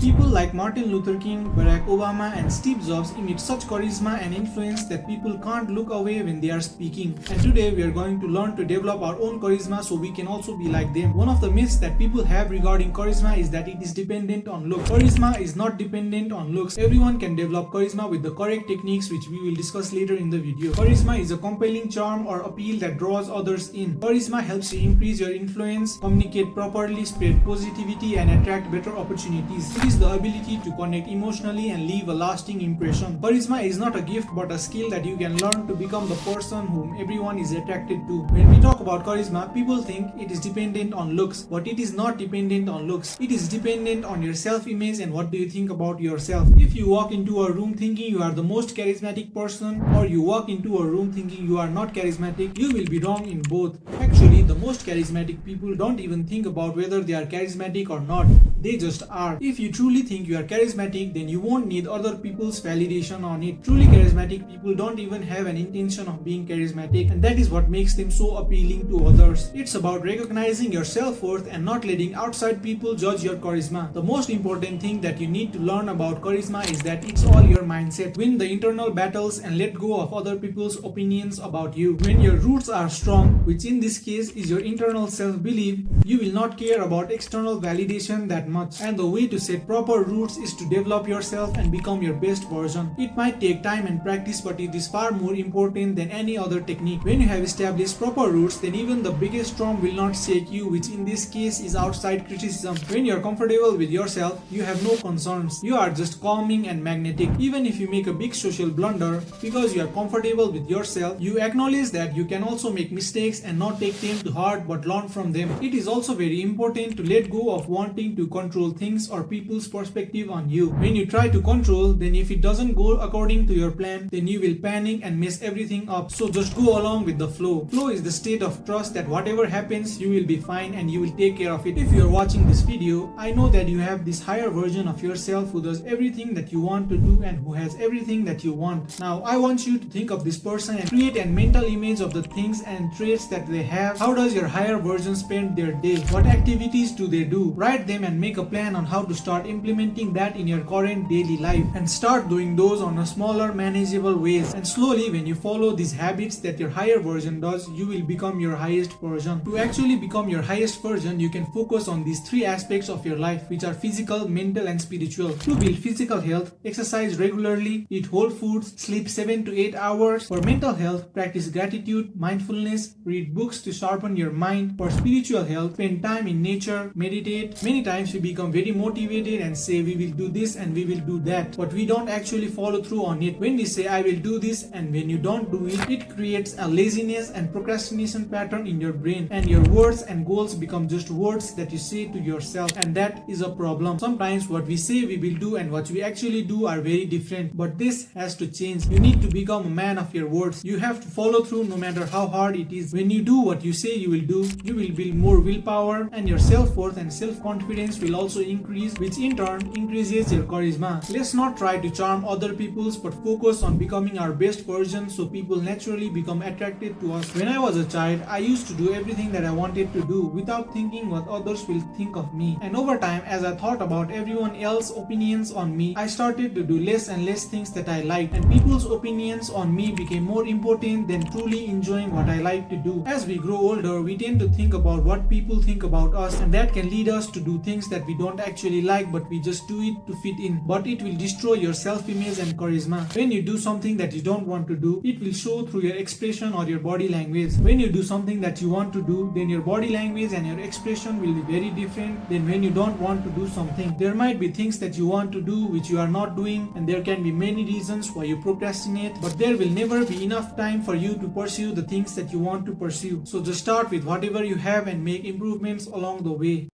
People like Martin Luther King, Barack Obama, and Steve Jobs emit such charisma and influence that people can't look away when they are speaking. And today we are going to learn to develop our own charisma so we can also be like them. One of the myths that people have regarding charisma is that it is dependent on looks. Charisma is not dependent on looks. Everyone can develop charisma with the correct techniques, which we will discuss later in the video. Charisma is a compelling charm or appeal that draws others in. Charisma helps you increase your influence, communicate properly, spread positivity, and attract better opportunities. It is the ability to connect emotionally and leave a lasting impression. Charisma is not a gift but a skill that you can learn to become the person whom everyone is attracted to. When we talk about charisma, people think it is dependent on looks, but it is not dependent on looks. It is dependent on your self-image and what do you think about yourself. If you walk into a room thinking you are the most charismatic person, or you walk into a room thinking you are not charismatic, you will be wrong in both. Actually, the most charismatic people don't even think about whether they are charismatic or not. They just are. If you truly think you are charismatic, then you won't need other people's validation on it. Truly charismatic people don't even have an intention of being charismatic, and that is what makes them so appealing to others. It's about recognizing your self-worth and not letting outside people judge your charisma. The most important thing that you need to learn about charisma is that it's all your mindset. Win the internal battles and let go of other people's opinions about you. When your roots are strong, which in this case is your internal self-belief, you will not care about external validation that much. And the way to set proper roots is to develop yourself and become your best version. It might take time and practice, but it is far more important than any other technique. When you have established proper roots, then even the biggest storm will not shake you, which in this case is outside criticism. When you are comfortable with yourself, you have no concerns. You are just calming and magnetic. Even if you make a big social blunder, because you are comfortable with yourself, you acknowledge that you can also make mistakes and not take them to heart but learn from them. It is also very important to let go of wanting to control things or people's perspective on you. When you try to control, then if it doesn't go according to your plan, then you will panic and mess everything up. So just go along with the flow. Flow is the state of trust that whatever happens, you will be fine and you will take care of it. If you are watching this video, I know that you have this higher version of yourself who does everything that you want to do and who has everything that you want. Now, I want you to think of this person and create a mental image of the things and traits that they have. How does your higher version spend their day? What activities do they do? Write them and make a plan on how to start implementing that in your current daily life, and start doing those on a smaller, manageable ways. And slowly, when you follow these habits that your higher version does, you will become your highest version. To actually become your highest version, you can focus on these three aspects of your life, which are physical, mental, and spiritual. To build physical health, exercise regularly, eat whole foods, sleep 7 to 8 hours. For mental health, practice gratitude, mindfulness, read books to sharpen your mind. For spiritual health, spend time in nature, meditate. Many times we become very motivated and say we will do this and we will do that, but we don't actually follow through on it. When we say I will do this and when you don't do it, it creates a laziness and procrastination pattern in your brain, and your words and goals become just words that you say to yourself, and that is a problem. Sometimes what we say we will do and what we actually do are very different, but this has to change. You need to become a man of your words. You have to follow through no matter how hard it is. When you do what you say you will do, you will build more willpower, and your self-worth and self-confidence will also increase, which in turn increases your charisma. Let's not try to charm other people's, but focus on becoming our best version so people naturally become attracted to us. When I was a child, I used to do everything that I wanted to do without thinking what others will think of me. And over time, as I thought about everyone else's opinions on me, I started to do less and less things that I liked, and people's opinions on me became more important than truly enjoying what I like to do. As we grow older, we tend to think about what people think about us, and that can lead us to do things that we don't actually like, but we just do it to fit in. But it will destroy your self-image and charisma. When you do something that you don't want to do, it will show through your expression or your body language. When you do something that you want to do, then your body language and your expression will be very different than when you don't want to do something. There might be things that you want to do which you are not doing, and there can be many reasons why you procrastinate, but there will never be enough time for you to pursue the things that you want to pursue. So just start with whatever you have and make improvements along the way.